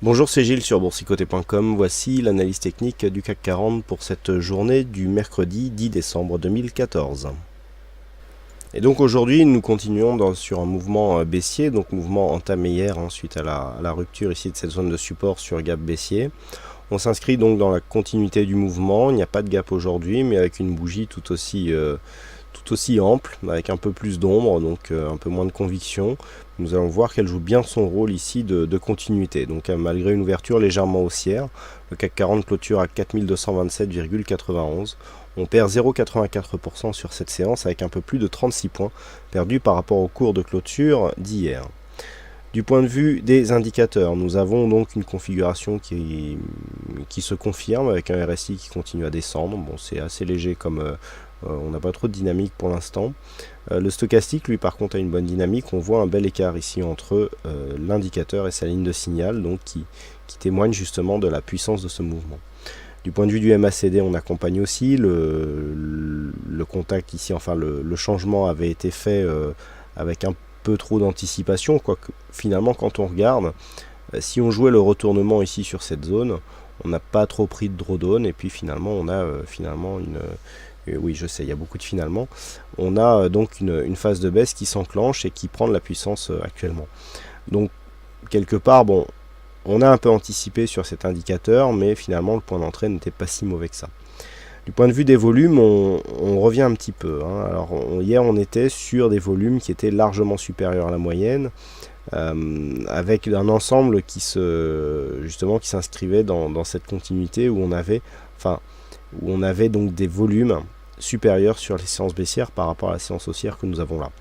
Bonjour, c'est Gilles sur boursicoté.com. Voici l'analyse technique du CAC 40 pour cette journée du mercredi 10 décembre 2014. Et donc aujourd'hui, nous continuons sur un mouvement baissier, donc mouvement entamé hier suite à la rupture ici de cette zone de support sur gap baissier. On s'inscrit donc dans la continuité du mouvement. Il n'y a pas de gap aujourd'hui, mais avec une bougie tout aussi ample, avec un peu plus d'ombre, donc un peu moins de conviction. Nous allons voir qu'elle joue bien son rôle ici de continuité. Donc malgré une ouverture légèrement haussière, le CAC 40 clôture à 4227,91. On perd 0,84% sur cette séance avec un peu plus de 36 points perdus par rapport au cours de clôture d'hier. Du point de vue des indicateurs, nous avons donc une configuration qui se confirme avec un RSI qui continue à descendre. Bon, c'est assez léger comme on n'a pas trop de dynamique pour l'instant. Le stochastique, lui, par contre, a une bonne dynamique. On voit un bel écart ici entre l'indicateur et sa ligne de signal, donc qui témoigne justement de la puissance de ce mouvement. Du point de vue du MACD, on accompagne aussi le contact ici, enfin le changement avait été fait avec un peu trop d'anticipation, quoique finalement quand on regarde, si on jouait le retournement ici sur cette zone, on n'a pas trop pris de drawdown, et puis finalement on a finalement oui, je sais, il y a beaucoup de finalement. On a donc une phase de baisse qui s'enclenche et qui prend de la puissance actuellement. Donc, quelque part, bon, on a un peu anticipé sur cet indicateur, mais finalement, le point d'entrée n'était pas si mauvais que ça. Du point de vue des volumes, on revient un petit peu. Alors, hier, on était sur des volumes qui étaient largement supérieurs à la moyenne, avec un ensemble qui s'inscrivait dans cette continuité où on avait donc des volumes supérieurs sur les séances baissières par rapport à la séance haussière que nous avons là.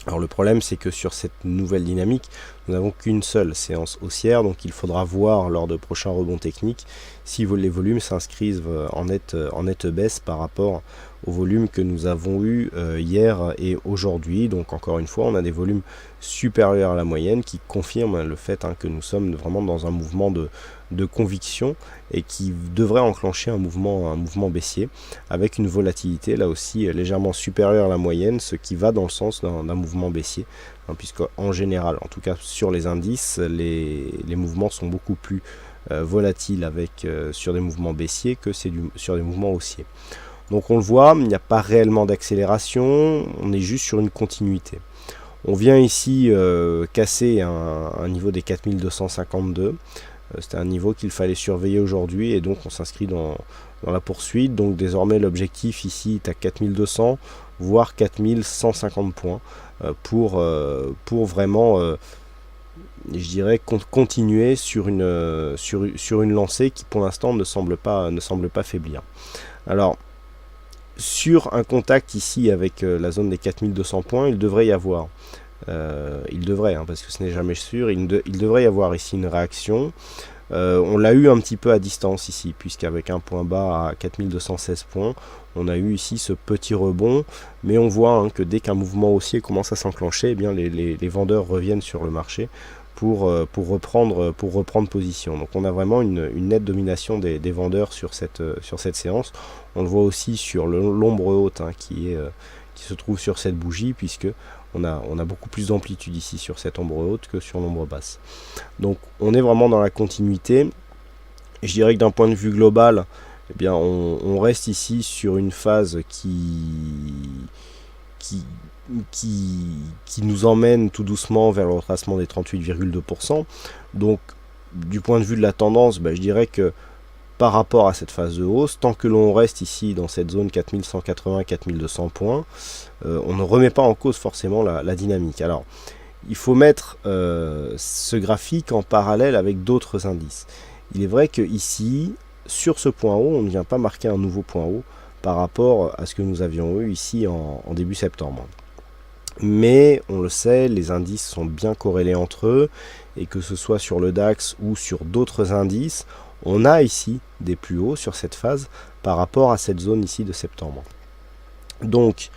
Alors le problème, c'est que sur cette nouvelle dynamique, nous n'avons qu'une seule séance haussière, donc il faudra voir lors de prochains rebonds techniques si les volumes s'inscrivent en nette baisse par rapport au volume que nous avons eu hier et aujourd'hui. Donc encore une fois, on a des volumes supérieurs à la moyenne qui confirment le fait que nous sommes vraiment dans un mouvement de conviction et qui devrait enclencher un mouvement baissier avec une volatilité là aussi légèrement supérieure à la moyenne, ce qui va dans le sens d'un mouvement baissier, puisque en général, en tout cas sur les indices, les mouvements sont beaucoup plus volatiles sur des mouvements baissiers que sur des mouvements haussiers. Donc on le voit, il n'y a pas réellement d'accélération, on est juste sur une continuité. On vient ici casser un niveau des 4252. C'était un niveau qu'il fallait surveiller aujourd'hui et donc on s'inscrit dans la poursuite. Donc désormais l'objectif ici est à 4200 voire 4150 points pour vraiment je dirais continuer sur une lancée qui pour l'instant ne semble pas faiblir. Alors sur un contact ici avec la zone des 4200 points, il devrait y avoir parce que ce n'est jamais sûr, il devrait y avoir ici une réaction. On l'a eu un petit peu à distance ici, puisqu'avec un point bas à 4216 points, on a eu ici ce petit rebond, mais on voit que dès qu'un mouvement haussier commence à s'enclencher, eh bien les vendeurs reviennent sur le marché pour reprendre position. Donc on a vraiment une nette domination des vendeurs sur cette séance. On le voit aussi sur l'ombre haute qui se trouve sur cette bougie, puisque on a beaucoup plus d'amplitude ici sur cette ombre haute que sur l'ombre basse. Donc on est vraiment dans la continuité. Et je dirais que d'un point de vue global, eh bien on reste ici sur une phase qui nous emmène tout doucement vers le retracement des 38,2%. Donc du point de vue de la tendance, je dirais que par rapport à cette phase de hausse, tant que l'on reste ici dans cette zone 4180-4200 points, on ne remet pas en cause forcément la dynamique. Alors, il faut mettre ce graphique en parallèle avec d'autres indices. Il est vrai que ici, sur ce point haut, on ne vient pas marquer un nouveau point haut par rapport à ce que nous avions eu ici en début septembre. Mais on le sait, les indices sont bien corrélés entre eux, et que ce soit sur le DAX ou sur d'autres indices, on a ici des plus hauts sur cette phase par rapport à cette zone ici de septembre. Donc,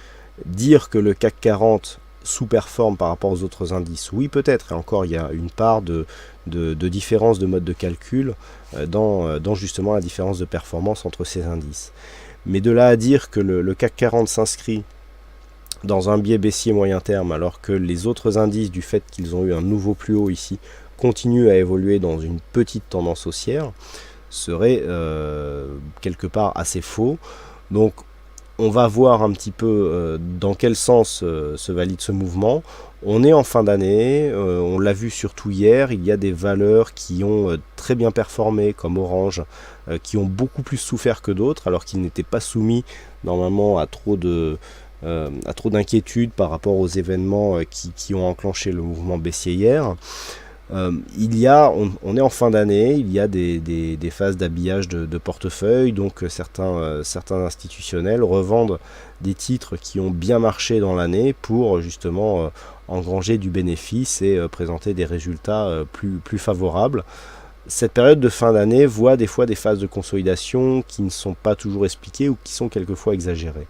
dire que le CAC 40 sous-performe par rapport aux autres indices, oui peut-être, et encore il y a une part de différence de mode de calcul dans justement la différence de performance entre ces indices. Mais de là à dire que le CAC 40 s'inscrit dans un biais baissier moyen terme, alors que les autres indices, du fait qu'ils ont eu un nouveau plus haut ici, continue à évoluer dans une petite tendance haussière serait quelque part assez faux. Donc on va voir un petit peu dans quel sens se valide ce mouvement. On est en fin d'année, on l'a vu surtout hier, il y a des valeurs qui ont très bien performé comme Orange, qui ont beaucoup plus souffert que d'autres alors qu'ils n'étaient pas soumis normalement à trop d'inquiétudes par rapport aux événements qui ont enclenché le mouvement baissier hier. On est en fin d'année, il y a des phases d'habillage de portefeuille, donc certains institutionnels revendent des titres qui ont bien marché dans l'année pour justement engranger du bénéfice et présenter des résultats plus favorables. Cette période de fin d'année voit des fois des phases de consolidation qui ne sont pas toujours expliquées ou qui sont quelquefois exagérées.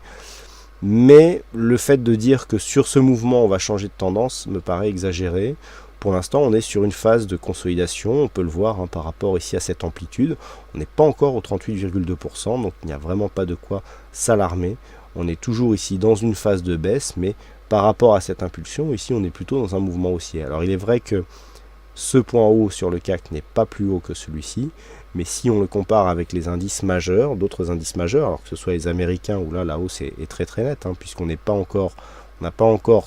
Mais le fait de dire que sur ce mouvement on va changer de tendance me paraît exagéré. Pour l'instant, on est sur une phase de consolidation, on peut le voir par rapport ici à cette amplitude. On n'est pas encore au 38,2%, donc il n'y a vraiment pas de quoi s'alarmer. On est toujours ici dans une phase de baisse, mais par rapport à cette impulsion, ici on est plutôt dans un mouvement haussier. Alors il est vrai que ce point haut sur le CAC n'est pas plus haut que celui-ci, mais si on le compare avec les indices majeurs, d'autres indices majeurs, alors que ce soit les américains où là la hausse est très très nette, puisqu'on n'a pas encore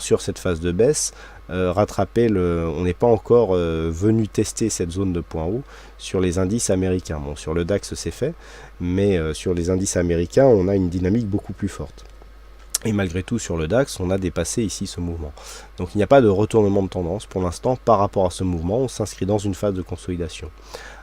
sur cette phase de baisse on n'est pas encore venu tester cette zone de point haut sur les indices américains. Bon, sur le DAX c'est fait, mais sur les indices américains on a une dynamique beaucoup plus forte. Et malgré tout sur le DAX on a dépassé ici ce mouvement. Donc il n'y a pas de retournement de tendance pour l'instant par rapport à ce mouvement, on s'inscrit dans une phase de consolidation.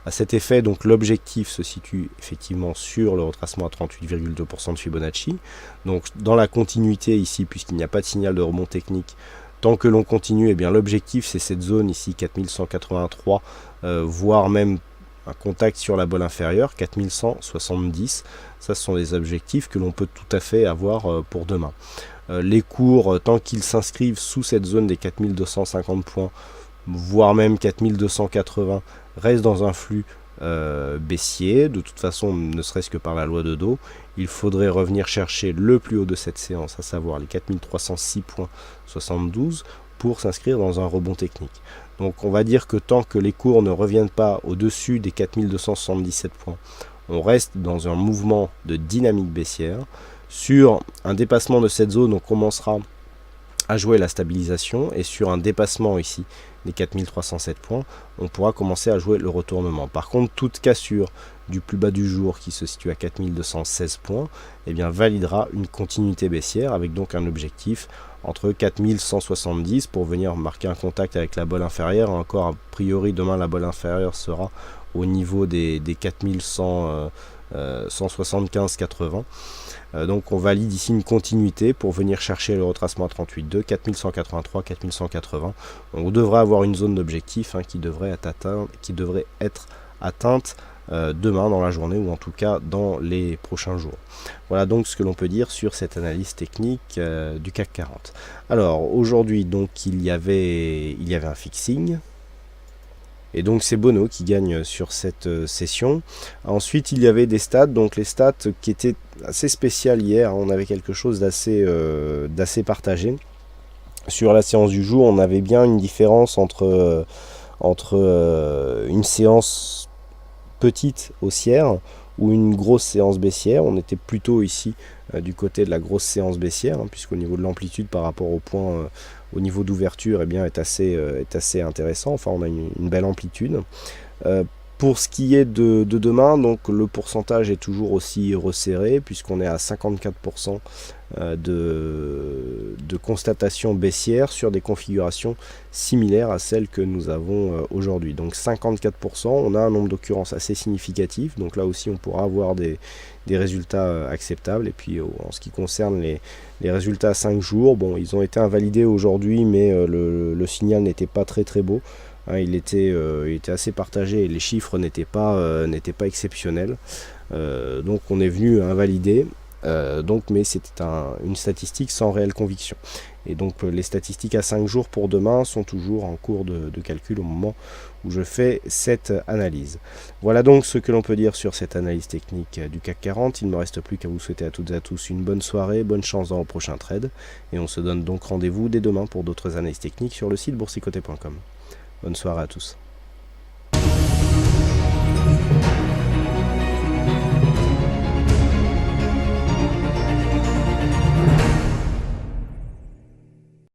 À cet effet, donc l'objectif se situe effectivement sur le retracement à 38,2% de Fibonacci. Donc dans la continuité ici, puisqu'il n'y a pas de signal de rebond technique, tant que l'on continue, eh bien l'objectif c'est cette zone ici 4183, voire même un contact sur la bolle inférieure 4170. Ça, ce sont des objectifs que l'on peut tout à fait avoir pour demain. Les cours, tant qu'ils s'inscrivent sous cette zone des 4250 points, voire même 4280, restent dans un flux baissier. De toute façon, ne serait-ce que par la loi de dos, il faudrait revenir chercher le plus haut de cette séance, à savoir les 4306,72 pour s'inscrire dans un rebond technique. Donc on va dire que tant que les cours ne reviennent pas au-dessus des 4277 points, on reste dans un mouvement de dynamique baissière. Sur un dépassement de cette zone, on commencera à jouer la stabilisation, et sur un dépassement ici des 4307 points, on pourra commencer à jouer le retournement. Par contre, toute cassure du plus bas du jour qui se situe à 4216 points, eh bien, validera une continuité baissière avec donc un objectif entre 4170 pour venir marquer un contact avec la bolle inférieure. Encore a priori demain la bolle inférieure sera au niveau des 4175,80. Donc on valide ici une continuité pour venir chercher le retracement à 38,2, 4183, 4180. On devrait avoir une zone d'objectif qui devrait être atteinte demain dans la journée, ou en tout cas dans les prochains jours. Voilà donc ce que l'on peut dire sur cette analyse technique du CAC 40. Alors aujourd'hui donc il y avait un fixing. Et donc c'est Bono qui gagne sur cette session. Ensuite il y avait des stats, donc les stats qui étaient assez spéciales hier, on avait quelque chose d'assez partagé. Sur la séance du jour, on avait bien une différence entre une séance petite haussière ou une grosse séance baissière. On était plutôt ici du côté de la grosse séance baissière, puisqu'au niveau de l'amplitude par rapport au point au niveau d'ouverture est assez intéressant. Enfin on a une belle amplitude. Pour ce qui est de demain, donc le pourcentage est toujours aussi resserré puisqu'on est à 54% de constatation baissière sur des configurations similaires à celles que nous avons aujourd'hui. Donc 54%, on a un nombre d'occurrences assez significatif, donc là aussi on pourra avoir des résultats acceptables. Et puis en ce qui concerne les résultats à 5 jours, bon, ils ont été invalidés aujourd'hui, mais le signal n'était pas très beau. Il était assez partagé et les chiffres n'étaient pas exceptionnels. Donc on est venu invalider. Mais c'était une statistique sans réelle conviction. Et donc les statistiques à 5 jours pour demain sont toujours en cours de calcul au moment où je fais cette analyse. Voilà donc ce que l'on peut dire sur cette analyse technique du CAC 40. Il ne me reste plus qu'à vous souhaiter à toutes et à tous une bonne soirée, bonne chance dans le prochain trade. Et on se donne donc rendez-vous dès demain pour d'autres analyses techniques sur le site boursicoté.com. Bonne soirée à tous.